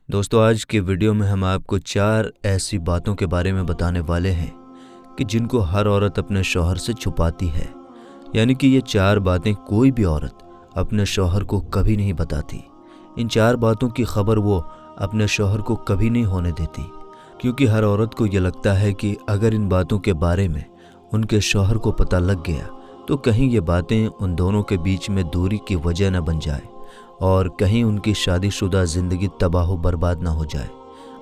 दोस्तों, आज के वीडियो में हम आपको 4 ऐसी बातों के बारे में बताने वाले हैं कि जिनको हर औरत अपने शौहर से छुपाती है। यानी कि ये 4 बातें कोई भी औरत अपने शौहर को कभी नहीं बताती। इन 4 बातों की खबर वो अपने शौहर को कभी नहीं होने देती, क्योंकि हर औरत को ये लगता है कि अगर इन बातों के बारे में उनके शौहर को पता लग गया तो कहीं ये बातें उन दोनों के बीच में दूरी की वजह न बन जाए और कहीं उनकी शादीशुदा ज़िंदगी तबाह बर्बाद ना हो जाए।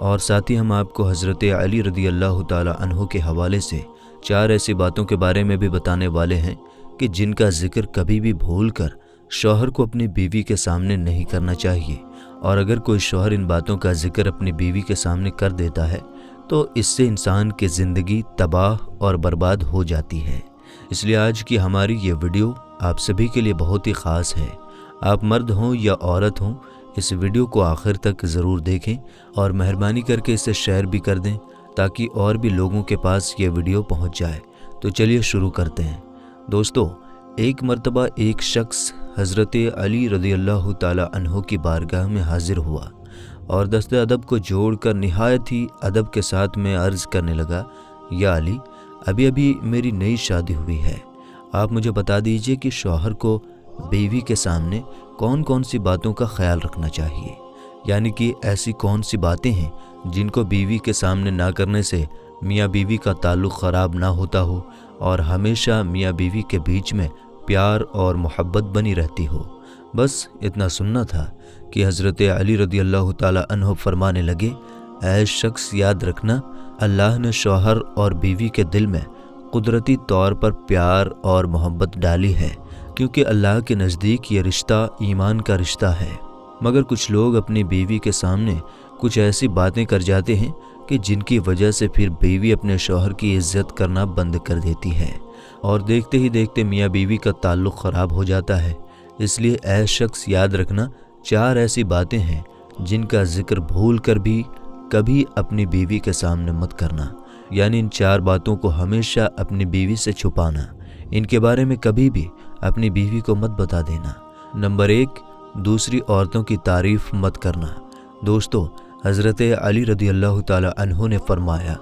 और साथ ही हम आपको हज़रत अली रज़ी अल्लाह ताला अन्हु के हवाले से 4 ऐसी बातों के बारे में भी बताने वाले हैं कि जिनका जिक्र कभी भी भूल कर शौहर को अपनी बीवी के सामने नहीं करना चाहिए। और अगर कोई शौहर इन बातों का जिक्र अपनी बीवी के सामने कर देता है तो इससे इंसान की ज़िंदगी तबाह और बर्बाद हो जाती है। इसलिए आज की हमारी ये वीडियो आप सभी के लिए बहुत ही ख़ास है। आप मर्द हों या औरत हों, इस वीडियो को आखिर तक ज़रूर देखें और मेहरबानी करके इसे शेयर भी कर दें ताकि और भी लोगों के पास ये वीडियो पहुंच जाए। तो चलिए शुरू करते हैं। दोस्तों, एक मर्तबा एक शख्स हज़रत अली रज़ी अल्लाह ताला अन्हु की बारगाह में हाजिर हुआ और दस्ते अदब को जोड़कर निहायत ही अदब के साथ में अर्ज़ करने लगा, या अली, अभी अभी मेरी नई शादी हुई है। आप मुझे बता दीजिए कि शौहर को बीवी के सामने कौन कौन सी बातों का ख्याल रखना चाहिए। यानी कि ऐसी कौन सी बातें हैं जिनको बीवी के सामने ना करने से मियाँ बीवी का ताल्लुक़ ख़राब ना होता हो और हमेशा मियाँ बीवी के बीच में प्यार और मोहब्बत बनी रहती हो। बस इतना सुनना था कि हज़रत अली रज़ी अल्लाह ताला अन्हु फरमाने लगे, ऐ शख्स, याद रखना, अल्लाह ने शौहर और बीवी के दिल में कुदरती तौर पर प्यार और मोहब्बत डाली है, क्योंकि अल्लाह के नज़दीक ये रिश्ता ईमान का रिश्ता है। मगर कुछ लोग अपनी बीवी के सामने कुछ ऐसी बातें कर जाते हैं कि जिनकी वजह से फिर बीवी अपने शौहर की इज्जत करना बंद कर देती है और देखते ही देखते मियाँ बीवी का ताल्लुक़ ख़राब हो जाता है। इसलिए ऐ शख्स, याद रखना, 4 ऐसी बातें हैं जिनका जिक्र भूल कर भी कभी अपनी बीवी के सामने मत करना। यानी इन 4 बातों को हमेशा अपनी बीवी से छुपाना। इनके बारे में कभी भी अपनी बीवी को मत बता देना। नंबर 1, दूसरी औरतों की तारीफ मत करना। दोस्तों, हज़रत अली रज़ी अल्लाह ताला अन्हु ने फरमाया,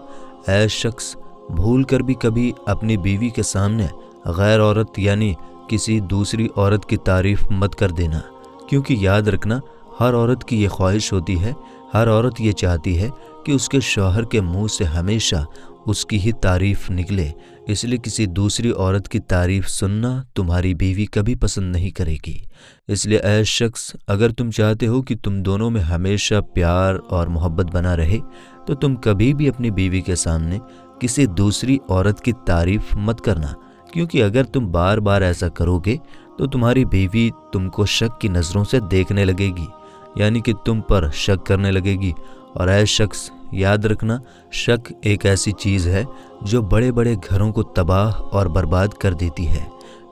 ऐ शख्स, भूल कर भी कभी अपनी बीवी के सामने गैर औरत यानी किसी दूसरी औरत की तारीफ मत कर देना, क्योंकि याद रखना, हर औरत की ये ख्वाहिश होती है, हर औरत ये चाहती है कि उसके शौहर के मुंह से हमेशा उसकी ही तारीफ निकले। इसलिए किसी दूसरी औरत की तारीफ सुनना तुम्हारी बीवी कभी पसंद नहीं करेगी। इसलिए ऐ शख्स, अगर तुम चाहते हो कि तुम दोनों में हमेशा प्यार और मोहब्बत बना रहे तो तुम कभी भी अपनी बीवी के सामने किसी दूसरी औरत की तारीफ मत करना, क्योंकि अगर तुम बार बार ऐसा करोगे तो तुम्हारी बीवी तुमको शक की नज़रों से देखने लगेगी, यानी कि तुम पर शक करने लगेगी। और ऐ शख्स, याद रखना, शक एक ऐसी चीज़ है जो बड़े बड़े घरों को तबाह और बर्बाद कर देती है।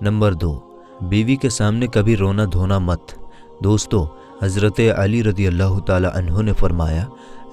नंबर 2, बीवी के सामने कभी रोना धोना मत। दोस्तों, हज़रत अली रज़ी अल्लाह ताला अन्हु ने फरमाया,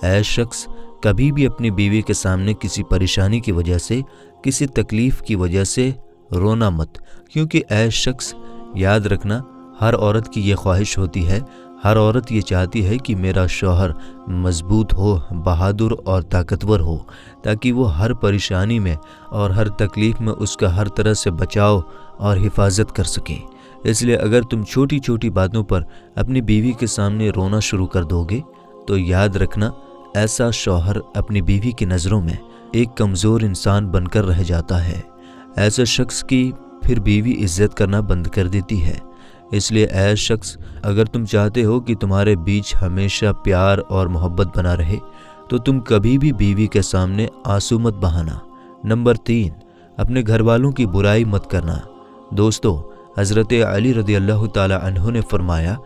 ऐ शख्स, कभी भी अपनी बीवी के सामने किसी परेशानी की वजह से, किसी तकलीफ़ की वजह से रोना मत, क्योंकि ऐ शख्स, याद रखना, हर औरत की ये ख्वाहिश होती है, हर औरत ये चाहती है कि मेरा शौहर मजबूत हो, बहादुर और ताकतवर हो, ताकि वो हर परेशानी में और हर तकलीफ़ में उसका हर तरह से बचाव और हिफाजत कर सके। इसलिए अगर तुम छोटी छोटी बातों पर अपनी बीवी के सामने रोना शुरू कर दोगे तो याद रखना, ऐसा शौहर अपनी बीवी की नज़रों में एक कमज़ोर इंसान बनकर रह जाता है। ऐसे शख्स की फिर बीवी इज्जत करना बंद कर देती है। इसलिए ऐ शख्स, अगर तुम चाहते हो कि तुम्हारे बीच हमेशा प्यार और मोहब्बत बना रहे तो तुम कभी भी बीवी के सामने आंसू मत बहाना। नंबर 3, अपने घर वालों की बुराई मत करना। दोस्तों, हज़रत अली रज़ी अल्लाह ताला अन्हु ने फरमाया,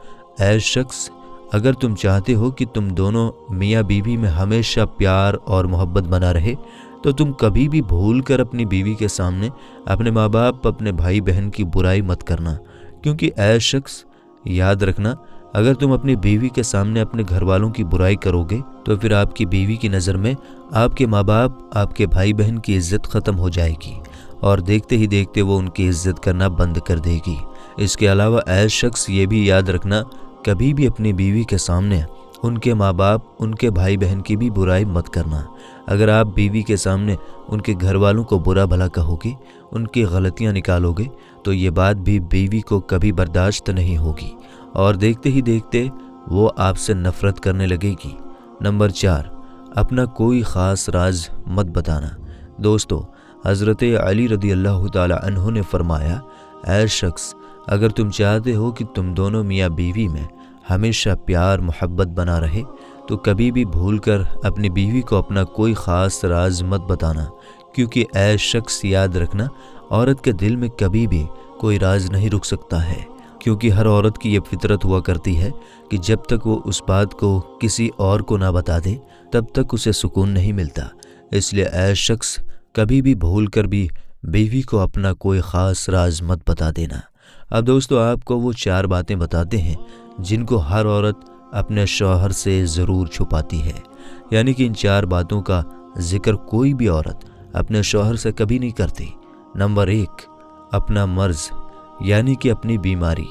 ऐ शख्स, अगर तुम चाहते हो कि तुम दोनों मियाँ बीवी में हमेशा प्यार और मोहब्बत बना रहे तो तुम कभी भी भूल कर अपनी बीवी के सामने अपने माँ बाप, अपने भाई बहन की बुराई मत करना, क्योंकि ऐ शख्स, याद रखना, अगर तुम अपनी बीवी के सामने अपने घर वालों की बुराई करोगे तो फिर आपकी बीवी की नज़र में आपके माँ बाप, आपके भाई बहन की इज्जत ख़त्म हो जाएगी और देखते ही देखते वो उनकी इज्जत करना बंद कर देगी। इसके अलावा ऐ शख्स, ये भी याद रखना, कभी भी अपनी बीवी के सामने उनके माँ बाप, उनके भाई बहन की भी बुराई मत करना। अगर आप बीवी के सामने उनके घर वालों को बुरा भला कहोगे, उनकी गलतियाँ निकालोगे, तो ये बात भी बीवी को कभी बर्दाश्त नहीं होगी और देखते ही देखते वो आपसे नफरत करने लगेगी। नंबर 4, अपना कोई ख़ास राज मत बताना। दोस्तों, हज़रत अली रज़ी अल्लाह ताला अन्हु ने फरमाया, ऐ शख्स, अगर तुम चाहते हो कि तुम दोनों मियाँ बीवी में हमेशा प्यार मोहब्बत बना रहे तो कभी भी भूलकर अपनी बीवी को अपना कोई ख़ास राज मत बताना, क्योंकि ऐ शख्स, याद रखना, औरत के दिल में कभी भी कोई राज नहीं रुक सकता है, क्योंकि हर औरत की ये फितरत हुआ करती है कि जब तक वो उस बात को किसी और को ना बता दे तब तक उसे सुकून नहीं मिलता। इसलिए ऐ शख्स, कभी भी भूल कर भी बीवी को अपना कोई ख़ास राज मत बता देना। अब दोस्तों, आपको वो 4 बातें बताते हैं जिनको हर औरत अपने शौहर से ज़रूर छुपाती है। यानी कि इन 4 बातों का जिक्र कोई भी औरत अपने शौहर से कभी नहीं करती। नंबर 1, अपना मर्ज़ यानी कि अपनी बीमारी।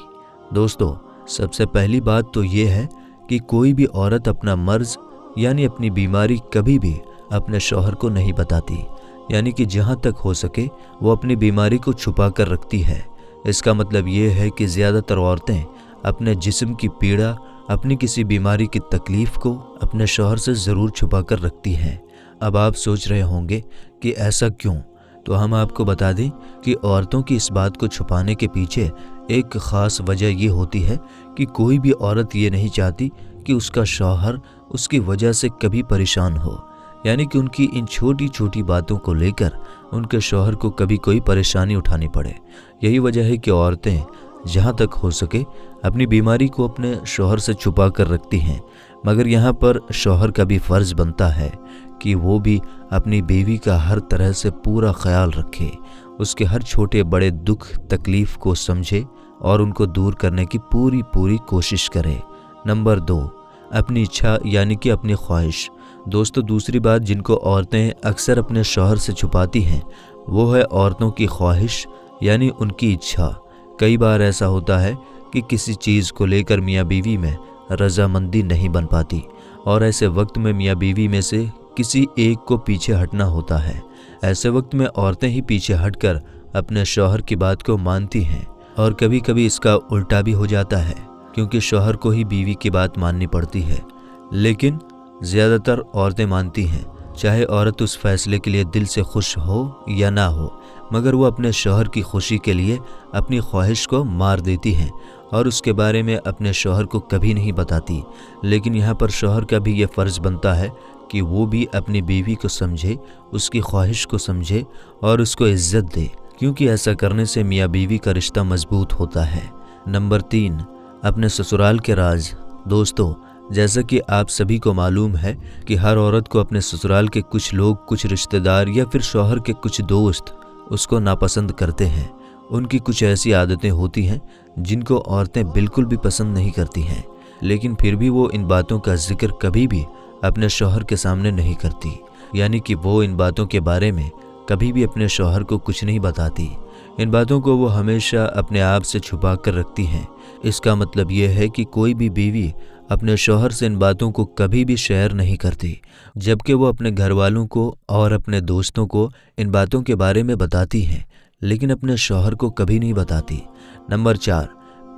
दोस्तों, सबसे पहली बात तो ये है कि कोई भी औरत अपना मर्ज़ यानी अपनी बीमारी कभी भी अपने शौहर को नहीं बताती। यानी कि जहाँ तक हो सके वो अपनी बीमारी को छुपा कर रखती है। इसका मतलब ये है कि ज़्यादातर औरतें अपने जिस्म की पीड़ा, अपनी किसी बीमारी की तकलीफ़ को अपने शौहर से ज़रूर छुपा कर रखती हैं। अब आप सोच रहे होंगे कि ऐसा क्यों? तो हम आपको बता दें कि औरतों की इस बात को छुपाने के पीछे एक ख़ास वजह ये होती है कि कोई भी औरत ये नहीं चाहती कि उसका शौहर उसकी वजह से कभी परेशान हो। यानी कि उनकी इन छोटी छोटी बातों को लेकर उनके शौहर को कभी कोई परेशानी उठानी पड़े। यही वजह है कि औरतें जहाँ तक हो सके अपनी बीमारी को अपने शौहर से छुपा कर रखती हैं। मगर यहाँ पर शौहर का भी फ़र्ज़ बनता है कि वो भी अपनी बीवी का हर तरह से पूरा ख्याल रखे, उसके हर छोटे बड़े दुख तकलीफ़ को समझे और उनको दूर करने की पूरी कोशिश करे। नंबर 2, अपनी इच्छा यानी कि अपनी ख्वाहिश। दोस्तों, दूसरी बात जिनको औरतें अक्सर अपने शौहर से छुपाती हैं वो है औरतों की ख्वाहिश यानी उनकी इच्छा। कई बार ऐसा होता है कि किसी चीज़ को लेकर मियाँ बीवी में रजामंदी नहीं बन पाती और ऐसे वक्त में मियाँ बीवी में से किसी एक को पीछे हटना होता है। ऐसे वक्त में औरतें ही पीछे हटकर अपने शौहर की बात को मानती हैं और कभी कभी इसका उल्टा भी हो जाता है, क्योंकि शौहर को ही बीवी की बात माननी पड़ती है। लेकिन ज़्यादातर औरतें मानती हैं, चाहे औरत उस फैसले के लिए दिल से खुश हो या ना हो, मगर वो अपने शौहर की खुशी के लिए अपनी ख्वाहिश को मार देती हैं और उसके बारे में अपने शौहर को कभी नहीं बताती। लेकिन यहाँ पर शौहर का भी ये फ़र्ज़ बनता है कि वो भी अपनी बीवी को समझे, उसकी ख्वाहिश को समझे और उसको इज़्ज़त दे, क्योंकि ऐसा करने से मियाँ बीवी का रिश्ता मजबूत होता है। नंबर 3, अपने ससुराल के राज। दोस्तों, जैसा कि आप सभी को मालूम है कि हर औरत को अपने ससुराल के कुछ लोग, कुछ रिश्तेदार या फिर शौहर के कुछ दोस्त उसको नापसंद करते हैं। उनकी कुछ ऐसी आदतें होती हैं जिनको औरतें बिल्कुल भी पसंद नहीं करती हैं, लेकिन फिर भी वो इन बातों का जिक्र कभी भी अपने शौहर के सामने नहीं करती। यानी कि वो इन बातों के बारे में कभी भी अपने शौहर को कुछ नहीं बताती। इन बातों को वो हमेशा अपने आप से छुपा कर रखती हैं। इसका मतलब ये है कि कोई भी बीवी अपने शौहर से इन बातों को कभी भी शेयर नहीं करती, जबकि वो अपने घर वालों को और अपने दोस्तों को इन बातों के बारे में बताती हैं, लेकिन अपने शौहर को कभी नहीं बताती। नंबर 4,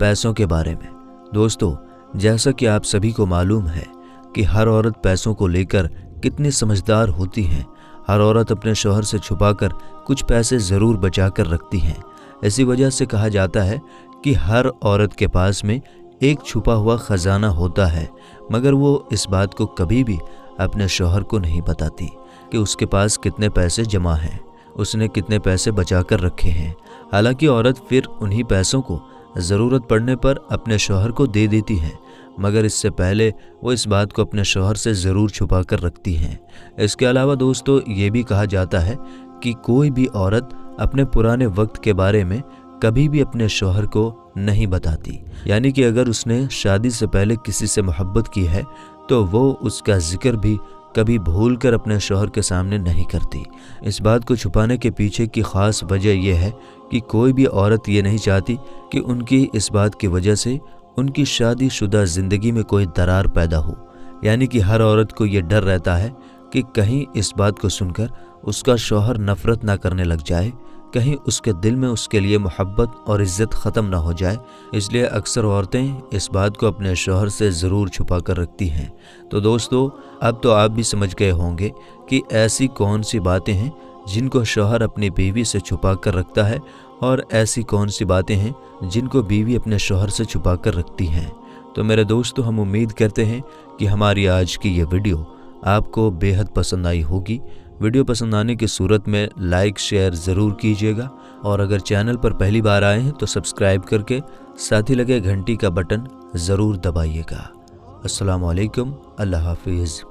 पैसों के बारे में। दोस्तों, जैसा कि आप सभी को मालूम है कि हर औरत पैसों को लेकर कितनी समझदार होती है। हर औरत अपने शौहर से छुपाकर कुछ पैसे ज़रूर बचा कर रखती हैं। इसी वजह से कहा जाता है कि हर औरत के पास में एक छुपा हुआ ख़जाना होता है, मगर वो इस बात को कभी भी अपने शौहर को नहीं बताती कि उसके पास कितने पैसे जमा हैं, उसने कितने पैसे बचा कर रखे हैं। हालांकि औरत फिर उन्हीं पैसों को ज़रूरत पड़ने पर अपने शौहर को दे देती है, मगर इससे पहले वो इस बात को अपने शौहर से ज़रूर छुपा कर रखती हैं। इसके अलावा दोस्तों, ये भी कहा जाता है कि कोई भी औरत अपने पुराने वक्त के बारे में कभी भी अपने शौहर को नहीं बताती। यानी कि अगर उसने शादी से पहले किसी से मोहब्बत की है तो वो उसका जिक्र भी कभी भूलकर अपने शौहर के सामने नहीं करती। इस बात को छुपाने के पीछे की ख़ास वजह यह है कि कोई भी औरत ये नहीं चाहती कि उनकी इस बात की वजह से उनकी शादीशुदा ज़िंदगी में कोई दरार पैदा हो। यानी कि हर औरत को ये डर रहता है कि कहीं इस बात को सुनकर उसका शौहर नफरत ना करने लग जाए, कहीं उसके दिल में उसके लिए मोहब्बत और इज्जत ख़त्म ना हो जाए। इसलिए अक्सर औरतें इस बात को अपने शौहर से ज़रूर छुपा कर रखती हैं। तो दोस्तों, अब तो आप भी समझ गए होंगे कि ऐसी कौन सी बातें हैं जिनको शौहर अपनी बीवी से छुपा कर रखता है और ऐसी कौन सी बातें हैं जिनको बीवी अपने शौहर से छुपा कर रखती हैं। तो मेरे दोस्तों, हम उम्मीद करते हैं कि हमारी आज की ये वीडियो आपको बेहद पसंद आई होगी। वीडियो पसंद आने की सूरत में लाइक शेयर ज़रूर कीजिएगा और अगर चैनल पर पहली बार आए हैं तो सब्सक्राइब करके साथ ही लगे घंटी का बटन ज़रूर दबाइएगा। अस्सलामु अलैकुम, अल्लाह हाफिज़।